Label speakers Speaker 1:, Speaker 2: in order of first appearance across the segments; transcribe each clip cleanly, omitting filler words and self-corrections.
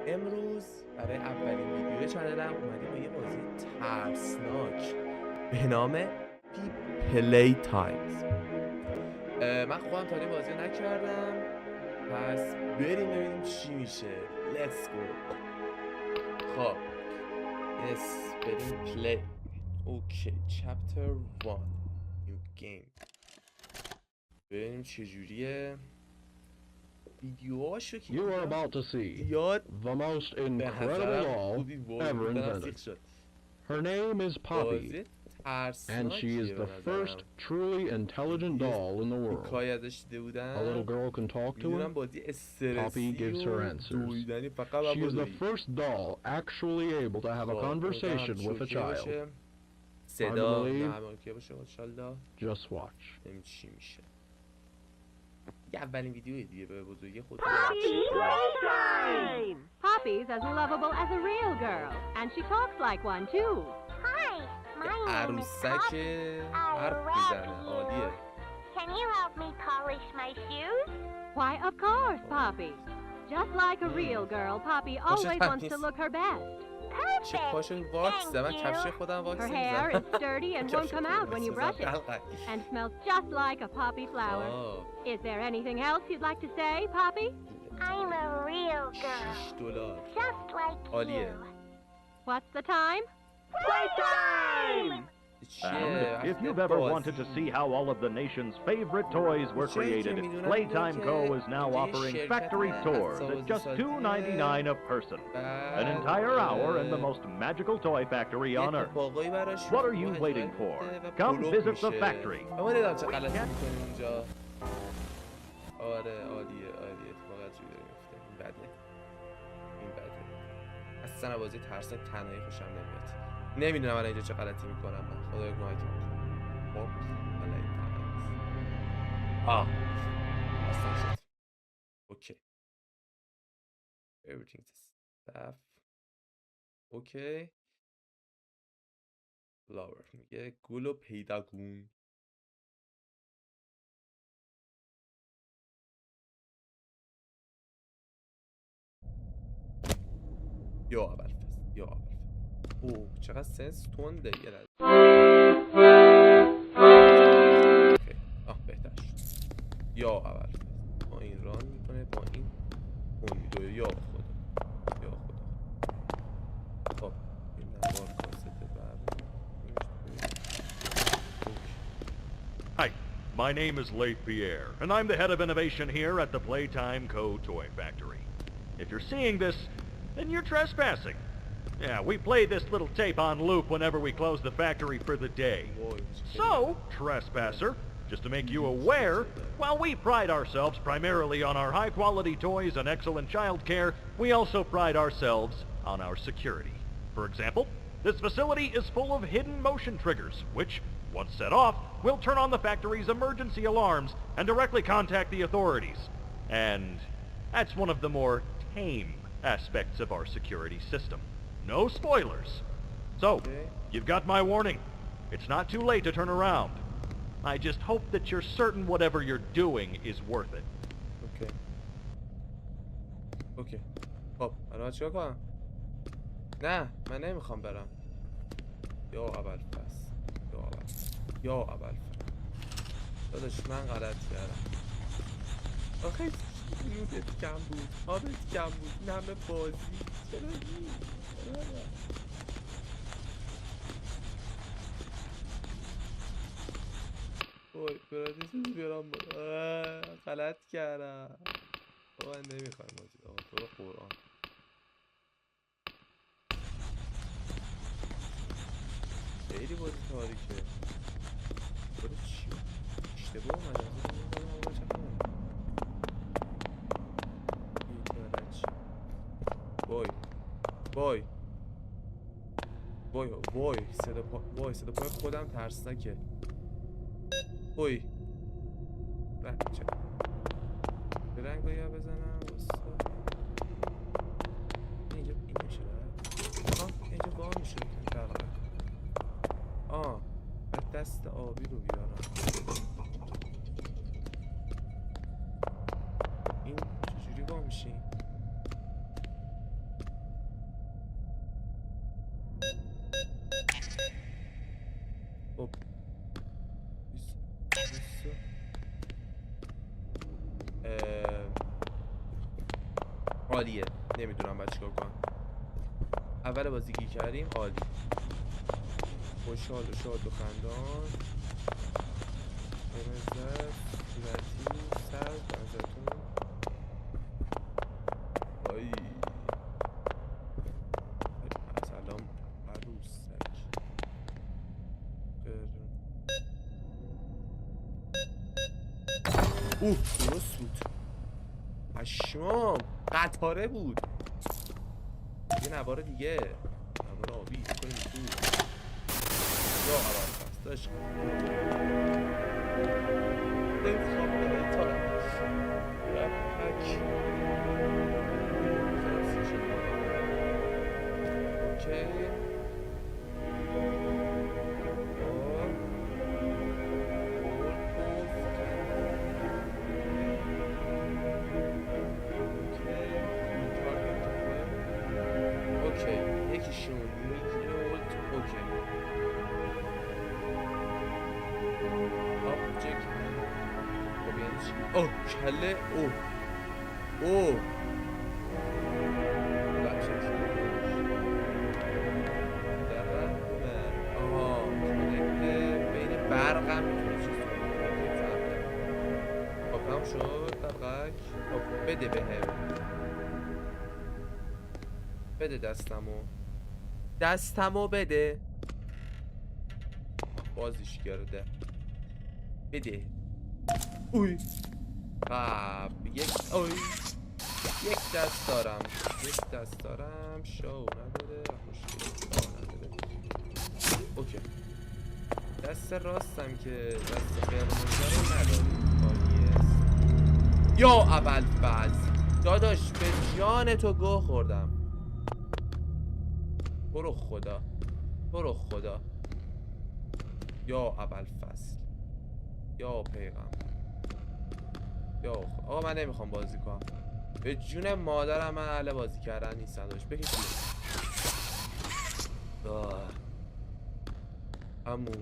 Speaker 1: امروز برای اولین ویدیو چنلم اومدیم با یه بازی ترسناک به نام پی پلی تایمز. من خودم تا بازی نکردم، پس بریم ببینیم چی میشه. Let's go. خب بریم پلی. اوکی چپتر 1 نیو گیم. ببینیم چجوریه ویدیوهاشو که
Speaker 2: You are about to see
Speaker 1: زیاد
Speaker 2: the most
Speaker 1: به
Speaker 2: incredible
Speaker 1: نظرم
Speaker 2: doll
Speaker 1: خوبی
Speaker 2: ever invented.
Speaker 1: شد.
Speaker 2: Her name is Poppy,
Speaker 1: بازی
Speaker 2: and she is
Speaker 1: ترسناکیه به
Speaker 2: the first
Speaker 1: نظرم.
Speaker 2: truly intelligent doll in the world.
Speaker 1: تیکای ازش دیده
Speaker 2: A little
Speaker 1: بودم،
Speaker 2: girl can talk to
Speaker 1: میدونم
Speaker 2: her.
Speaker 1: بازی
Speaker 2: Poppy
Speaker 1: استرسی
Speaker 2: gives her
Speaker 1: و
Speaker 2: answers.
Speaker 1: دویدنی فقط
Speaker 2: She is the
Speaker 1: بابایی.
Speaker 2: first doll actually able to have a conversation with a child.
Speaker 1: صدا
Speaker 2: believe?
Speaker 1: همه باشه انشالله.
Speaker 2: Just watch.
Speaker 1: ببینیم چی میشه. یه اولین ویدیوی دیگه به بزرگی خود.
Speaker 3: Poppy's playtime! Poppy's as lovable as a real girl, and she talks like one too.
Speaker 4: Hi, my name is
Speaker 1: عروسک
Speaker 4: Poppy. I
Speaker 1: حرف
Speaker 4: love
Speaker 1: میزنه.
Speaker 4: you.
Speaker 1: عالیه.
Speaker 4: Can you help me polish my shoes?
Speaker 3: Why, of course, Poppy. Just like a real girl, Poppy always wants to look her best.
Speaker 1: چه
Speaker 4: Perfect.
Speaker 1: پاشو واکس من
Speaker 4: Thank
Speaker 1: کفش
Speaker 4: you.
Speaker 1: خودم واکس
Speaker 3: Her hair is sturdy and won't come out when you brush it,
Speaker 1: it.
Speaker 3: and smells just like a poppy flower. Is there anything else you'd like to say, Poppy?
Speaker 4: I'm a real girl,
Speaker 1: $6
Speaker 4: just like
Speaker 1: عالیه.
Speaker 4: you.
Speaker 3: What's the time?
Speaker 5: Playtime! And if you've ever wanted to see how all of the nation's favorite toys were created, Playtime Co. is now offering factory tours at just $2.99 a person. An entire hour in the most magical toy factory on Earth. What are you waiting for? Come visit the factory.
Speaker 1: اما نمیدونم چه غلطی میکنیم اونجا. آره عالیه اتفاق عجیبی داره میفته. این بده اصلا بازی ترسناک تنهایی خوشم نمیاد. نمیدونم الان اینجا چه غلطی میکنم من. خدایا کمک کنه. خب پلی تایمز. اصلا شد. اوکی everything stuff. اوکی flower میگه گلو پیدا کن. یا اول اوه چقدر سنس تونده یه لحظه. اوکی بهتر شد. یا اول با این ران میکنه با این اون میدوه. یا خدا خب این نوار کاسته
Speaker 5: Hi, my name is Leif Pierre, and I'm the head of innovation here at the Playtime Co. Toy Factory. If you're seeing this, then you're trespassing. Yeah, we play this little tape on loop whenever we close the factory for the day. So, trespasser, just to make you aware, while we pride ourselves primarily on our high-quality toys and excellent child care, we also pride ourselves on our security. For example, this facility is full of hidden motion triggers, which, once set off, will turn on the factory's emergency alarms and directly contact the authorities. And that's one of the more tame aspects of our security system. No spoilers. So, you've got my warning. It's not too late to turn around. I just hope that you're certain whatever you're doing is worth it.
Speaker 1: اوکی خب الان چیکار کنم؟ نه من نمیخوام برم. یا اول داداش من غلط کردم. آخه نودت کم بود، آبت کم بود، این همه بازی چرا اوی برادیس بیارم غلط کردم. من نمیخوایم بازی. تو رو قرآن خیلی بازی تاریکه. برای چی؟ اشتباه اومدم. وای صدا پای خودم ترسناکه. اوی چه به رنگ باید بزنم اینجا این میشه اینجا با میشه دست آبی رو بیارم. این چجوری با میشی؟ عالیه. نمیدونم باید چیکار کنم. اول بازی گیر کردیم. عالی. خوشحال و شاد و خندان. بنظر صورتی سرد بنظرتون. وای سلام عروسک. درست بود. پشمام قطاره بود. یه نوار دیگه، نوار آبی کنیم تو. یا اول پس داشت نمیخوام کنه تا رفک خلاصی شد. اوکی یکیشون میگیرد. اوکی آبجکت. خب یعنی چی؟ اوه کله. اوه در آها کنکته بین برقم میتونه چیز کنه. خب تمام شد دقیق. خب بده بده دستمو بده. بازیش کرده. بده. اوی خب یک دست دارم شو نداره. اوکی دست راستم که دست قرمز رو نداریم. یا ابوالفضل داداش به جان تو گو خوردم. برو خدا یا ابوالفضل یا پیغمبر یا آقا من نمیخوام بازی کنم. به جون مادرم من اهل بازی کردن نیستم. داشت بکشید عمو به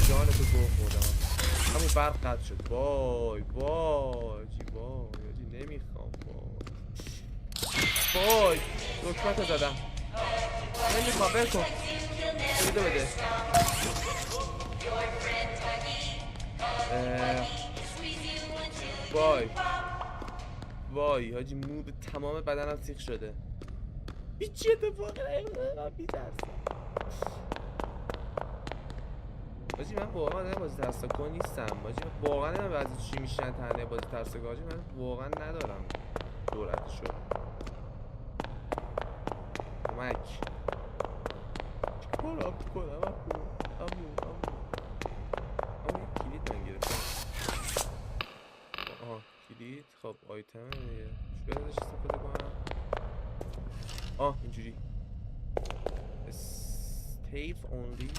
Speaker 1: جان تو گو خوردم. عمو برق قطع شد. وای نمیخوام. وای دکمت زدم. نمیخوام بکن. بده وای حاجی مو به تمام بدنم سیخ شده. هیچی اتفاقی نیفتاده. من میترسم حاجی. من واقعا بازی ترسناک نیستم حاجی. واقعا نمیدونم بعضی چی میشن تنه بازی ترسناک حاجی. من واقعا ندارم جرأتشو. کمک کارم کنم. امو کلید من گرفتم. کلید. خب آیتم دیگه شوید ازش استفاده کنم. اینجوری استیف اونلی.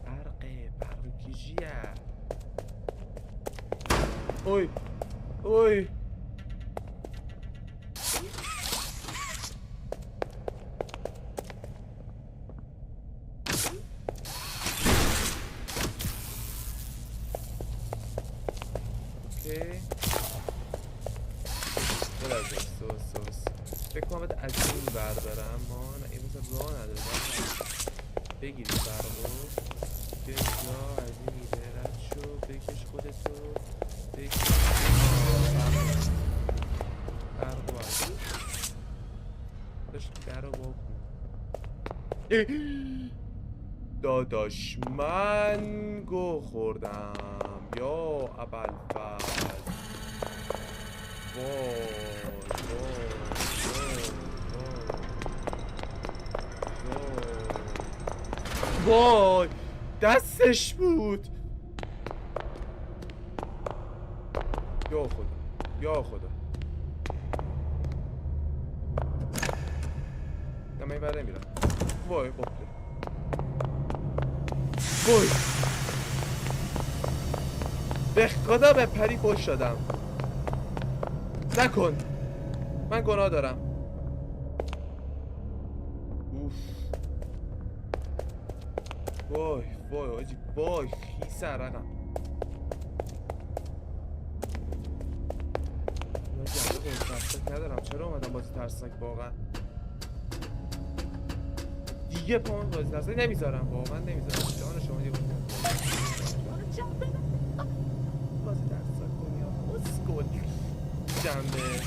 Speaker 1: برق کیجیه. اوی فکر کنم باید از این بردارم. ما نه این مثلا راه نداره. بگیری برقو که جا از این میده رد شو. بکش خودتو بکش برقو از داشت در رو باکن. داداش من گو خوردم یا ابوالفضل. وای دستش بود. یا خدا نه من این بر نمیرم. وای به خدا به پری پشت شدم. نکن من گناه دارم. اوف وای آجی خیس عرقم. جنبه بازی ترسناک ندارم. چرا اومدم بازی ترسناک واقعا؟ دیگه پامون بازی ترسناک نمیذارم، واقعا نمیذارم. جان شما یه بازی ترسناک کنی آقا. اسکول جنبه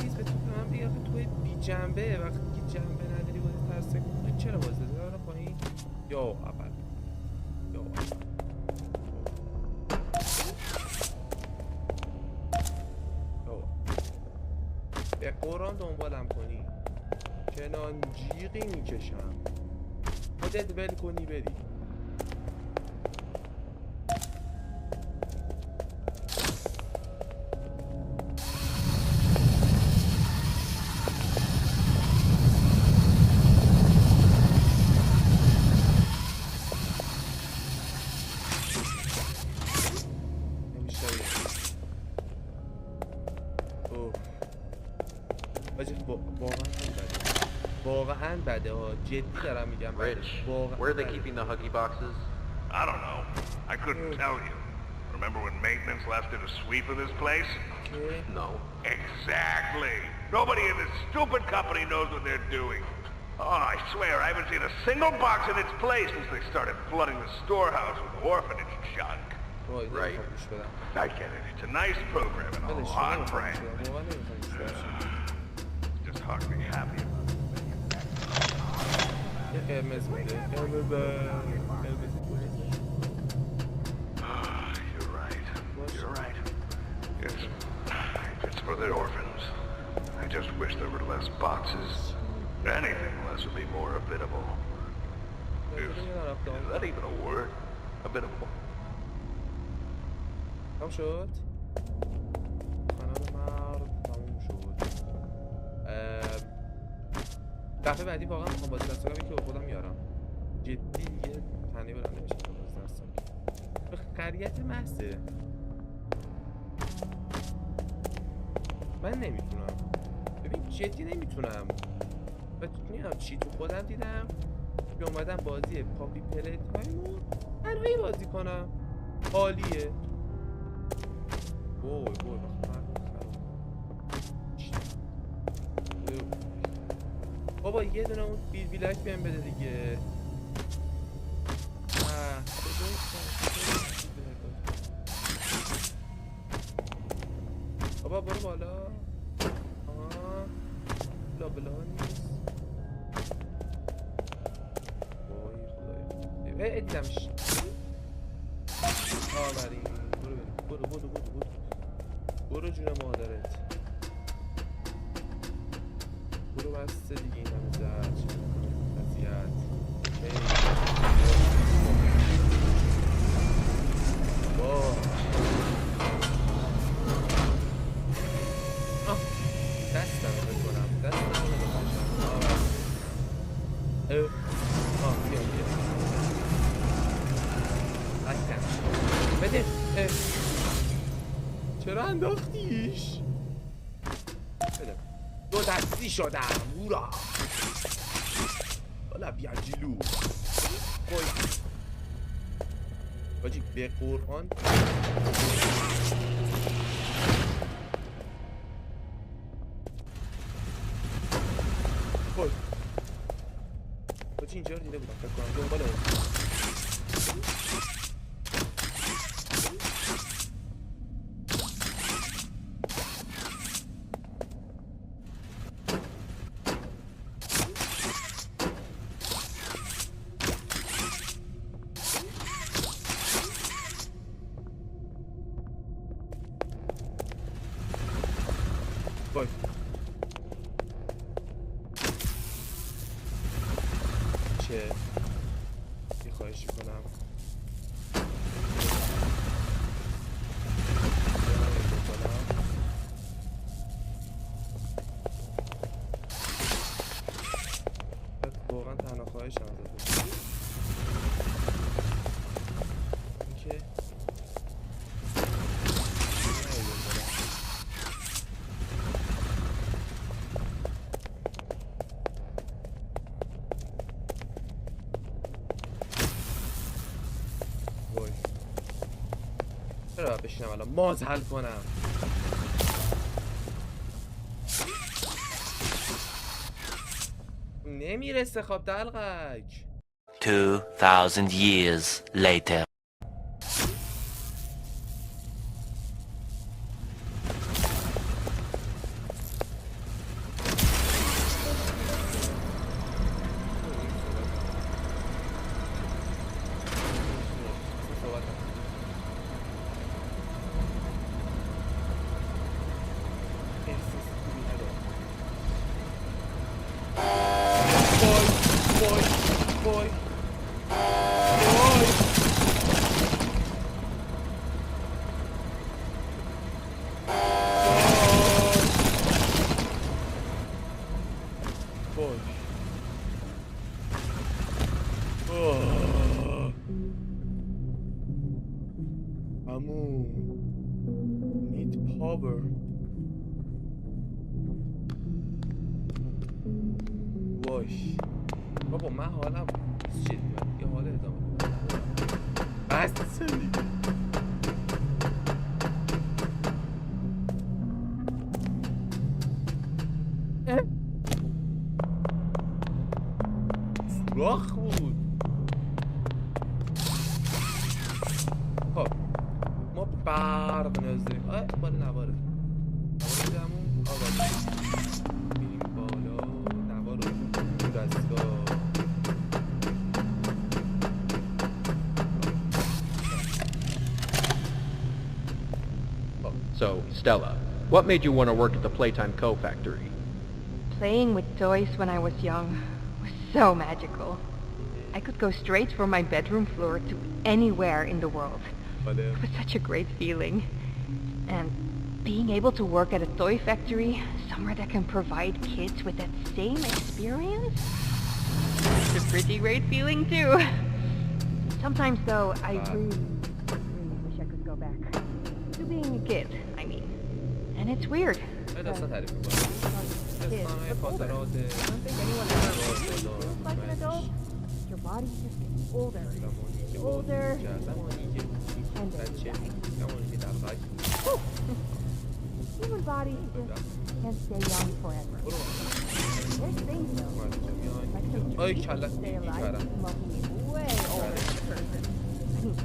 Speaker 1: نیز به تو من بگه آخه توی بی جنبه وقتی که جنبه نداری بازی ترسناک کنی چرا بازی دارم پایین؟ یا اول یا به قرآن دنبالم کنی کنان جیغی میکشم خودت ول کنی بری. واقعا بده ها، جدی دارم میگم.
Speaker 6: Rich, where are they keeping the Huggy boxes?
Speaker 7: I don't know. I couldn't tell you. Remember when maintenance left did a sweep of this place?
Speaker 6: No.
Speaker 7: Exactly. Nobody in this stupid company knows what they're doing. Oh, I swear I haven't seen a single box in its place since they started flooding the storehouse with orphanage junk.
Speaker 6: Right.
Speaker 7: I get it. It's a nice program and all on brand. Just hard to be happy about it.
Speaker 1: قرمز بوده
Speaker 7: You're right. You're right. It's for the orphans. I just wish there were less boxes. Anything less would be more habitable. Is that even a word? Habitable.
Speaker 1: تمام شد؟ خانم مرد تموم شد. دفعه بعدی واقعا میخوام بازی درستاک که به خودم میارم. جدی دیگه تنهی برم نمیشه بازی درستاک. به خریت محضه. من نمیتونم. ببین جدی نمیتونم. و نمیدونم چی تو خودم دیدم که اومدم بازی پاپی پلی تایمو تنهایی بازی کنم. عالیه. وای بابا یه دونه اون بیلک بهم بده دیگه. بابا برو بالا. بلا نیست. وای خدایا دیدمش. آورین برو جون مادرت. برو بسته دیگه این همه زرد وضعیت. دستم رو بکنم دستم رو بکنم. بیا بده. چرا انداختیش؟ بده دو دستی شدم هورا. حالا بیا جلو. باجی به قرآن باجی اینجا رو دیده بودم فکر کنم دنبال اون. یه خواهشی کنم واقعا تنها خواهشم ازت اینکه چرا باید بشینم الان ماز حل کنم؟ نمیرسه خواب دلقک.
Speaker 8: 2,000 years later.
Speaker 1: بابا من حالم چیه دیگه حال ادامه بس دیگه سوراخ بود. خب ما برق نیاز داریم. بالا نواره نوارمون آقا میریم بالا نوار رو دستگاه.
Speaker 9: So, Stella, what made you want to work at the Playtime Co. factory?
Speaker 10: Playing with toys when I was young was so magical. I could go straight from my bedroom floor to anywhere in the world. It was such a great feeling. And being able to work at a toy factory, somewhere that can provide kids with that same experience, it's a pretty great feeling too. Sometimes though, I really wish I could go back to being a kid, I mean. And it's weird. I don't think anyone ever really feels like an adult. Your body just gets older, older, and then you die. Human bodies just can't stay young forever. There's things though, like some stay alive smoking way older than a person. I mean,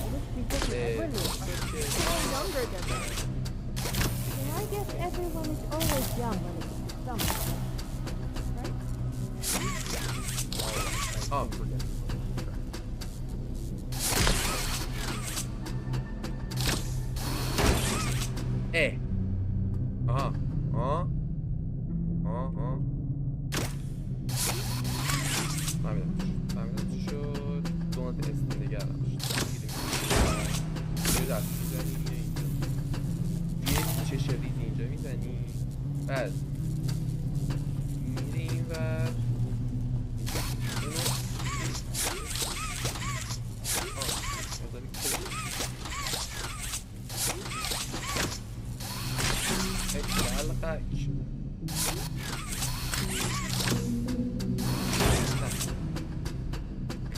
Speaker 10: oldest people forever live younger than them. And I guess everyone is always young when it's summer, right?
Speaker 1: Oh. Eh. Aha. Aha. Aha. فهمیدم چی شد. دونات اسم نگردم شد. یه دست میزنی اینجا. یه چه شریدی اینجا میزنی. بعد میری این ور.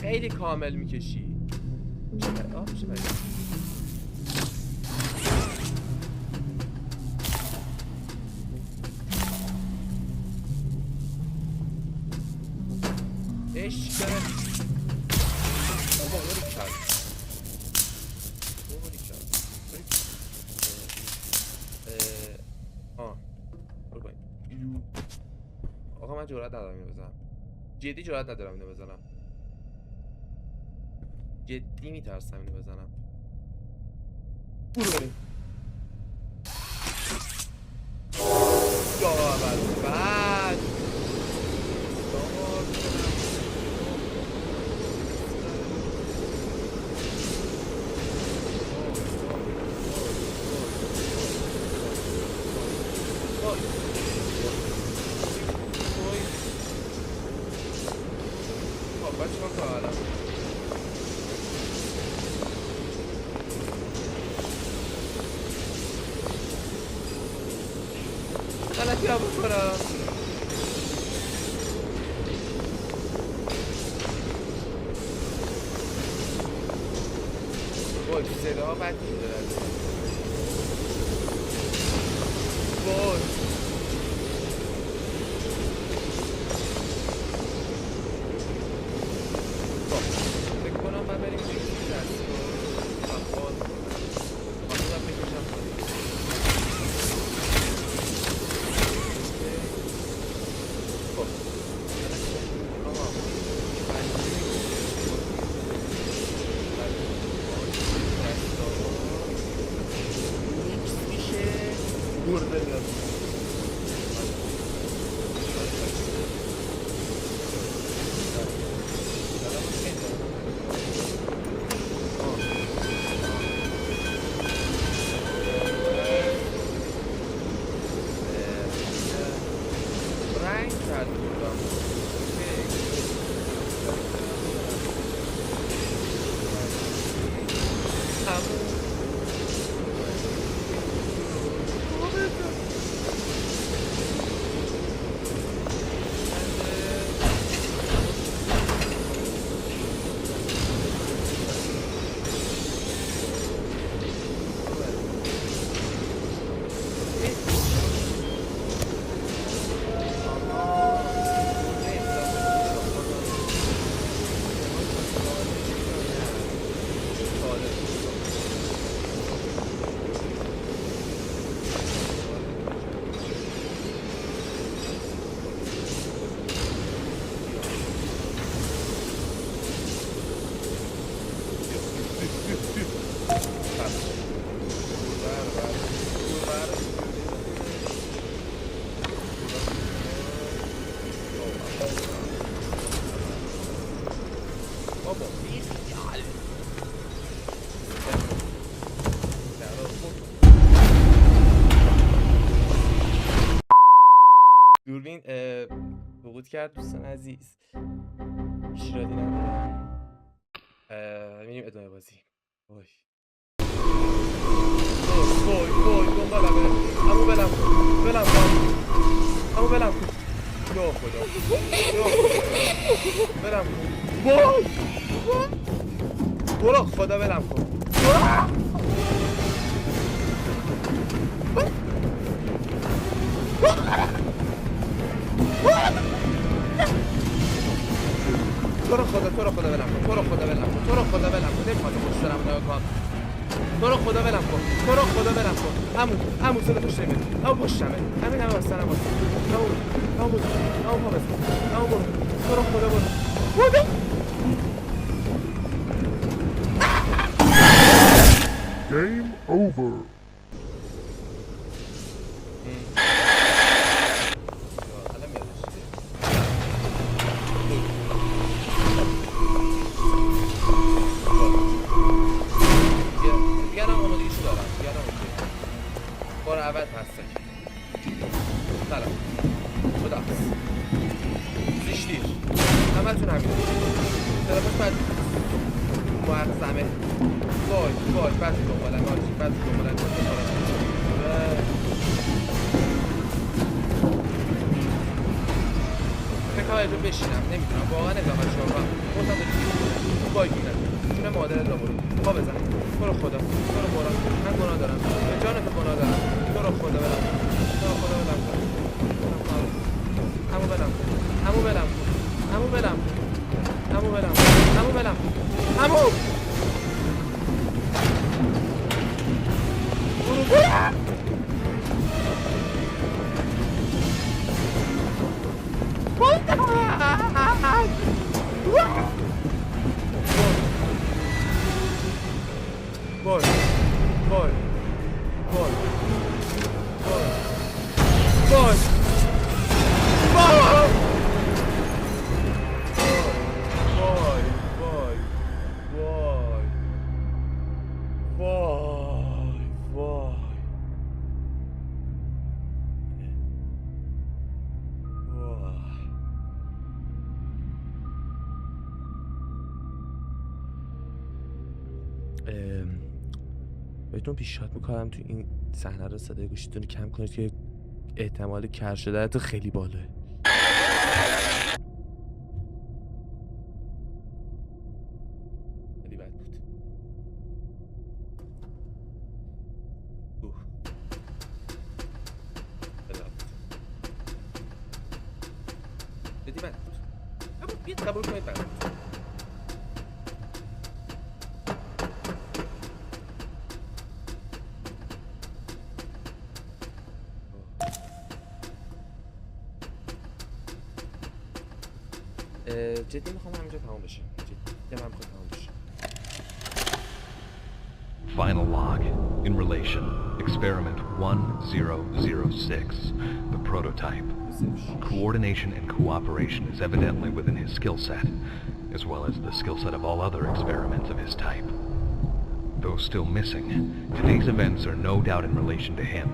Speaker 1: خیلی کامل میکشی. چه بگی؟ عشق بابا باری کرد. باری کرد. برو باید. آقا من جرأت ندارم اینو بزنم. جدی جرأت ندارم اینو بزنم. جدی میترسم اینو بزنم. برو بریم. بعد غلطی ها بکنم. وای صداها بد میده وای فکر کنم من بریم توی این دست رو خواهدم بکشم خب برده میاد رنگ کرد بودم دوربین سقوط کرد دوستان عزیز ایرادی نداره میریم ادامه بازی وای وای دنبالمه عمو بلم کن عمو بلم کن یا خدا بلم کن وای برو خدا بلم کن تو رو خدا بلم کن تو رو خدا بلم کن نمیخواد پشت سرم نگاه کن تو رو خدا بلم کن عمو صدا پشت نمیاد عمو پشتمه همین همه واسه عمو برو تو رو خدا برو
Speaker 2: Game over.
Speaker 1: بار اول هستن سلام خدا حافظ زشتیر همتون همین طرفش بد معظمه وای بد دنبالن فکر کنم بشینم نمیتونم واقعا ادامه شما خودم داریم وای گیرم چونه مادر لابورو پا بزن تو رو خدا تو رو برام من گناه دارم به جان تو گناه دارم تو رو خدا برم عمو بلم بهتون پیشنهاد میکنم تو این صحنه رو صدای گوشیتون رو کم کنید که احتمال کر شدنتون خیلی بالاه. خیلی بد بود. بدی من بیاد قبول کنید برای جدی میخوام همینجا تمام بشه جدی من میخوام تمام بشه
Speaker 11: Final log. In relation, experiment 1006, the prototype. Coordination and cooperation is evidently within his skill set, as well as the skill set of all other experiments of his type. Though still missing, today's events are no doubt in relation to him.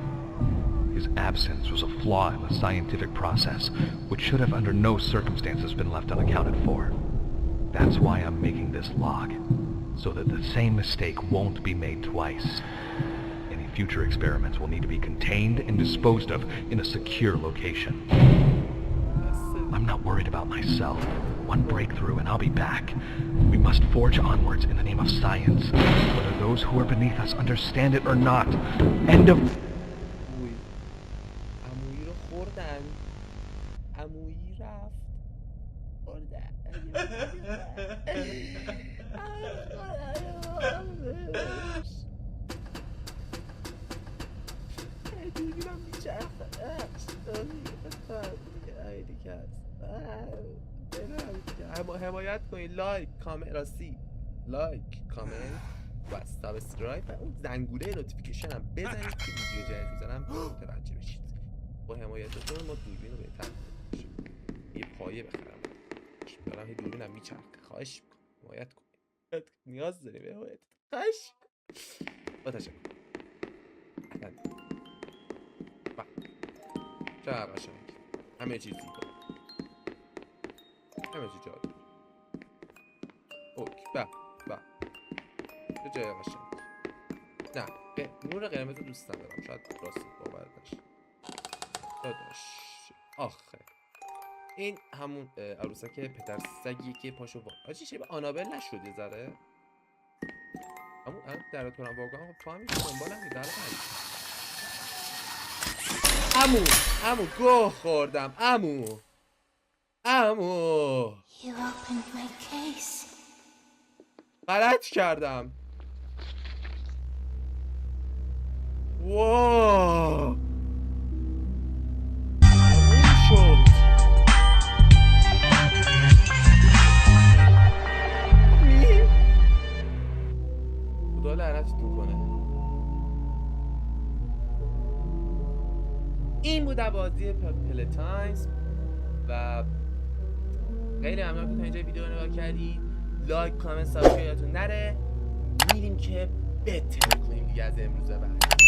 Speaker 11: His absence was a flaw in the scientific process, which should have under no circumstances been left unaccounted for. That's why I'm making this log, so that the same mistake won't be made twice. Any future experiments will need to be contained and disposed of in a secure location. I'm not worried about myself. One breakthrough and I'll be back. We must forge onwards in the name of science, whether those who are beneath us understand it or not. End of...
Speaker 1: عمویی رو خوردن عمویی رفت خوردن دوربینم میچرخه حمایت کنید لایک کامنت راستی لایک کامنت و سابسکرایب و اون زنگوله نوتیفیکیشن هم بزنید که ویدیو جدید میزنم متوجه بشید. با حمایتتون ما دوربین رو بهتر کنیم. یه پایه بخرم دارم یه دوربینم میچرخه خواهش میکنم حمایت کنید نیاز داریم به حمایت خواهش با تشکر چقدر قشنگ همه چیز زیبا همه چیز جالب اوک به جای قشنگ نه نور قرمز رو دوست ندارم شاید راست باور نشه داداش آخه این همون عروسک پدر سگیه که پاشو آجی شبه آنابل نشد یه ذره همون دراتونم واقعا خب فهمید دنبالم یه در امو گوه خوردم امو غلط کردم واو تموم شد خدا لعنتتون کنه این بود بازی پلی تایمز و خیلی ممنونم که تا اینجا ویدیو رو نگاه کردید لایک کامنت سابسکرایب یادتون نره میریم که بهتر کنیم دیگه از امروز بعد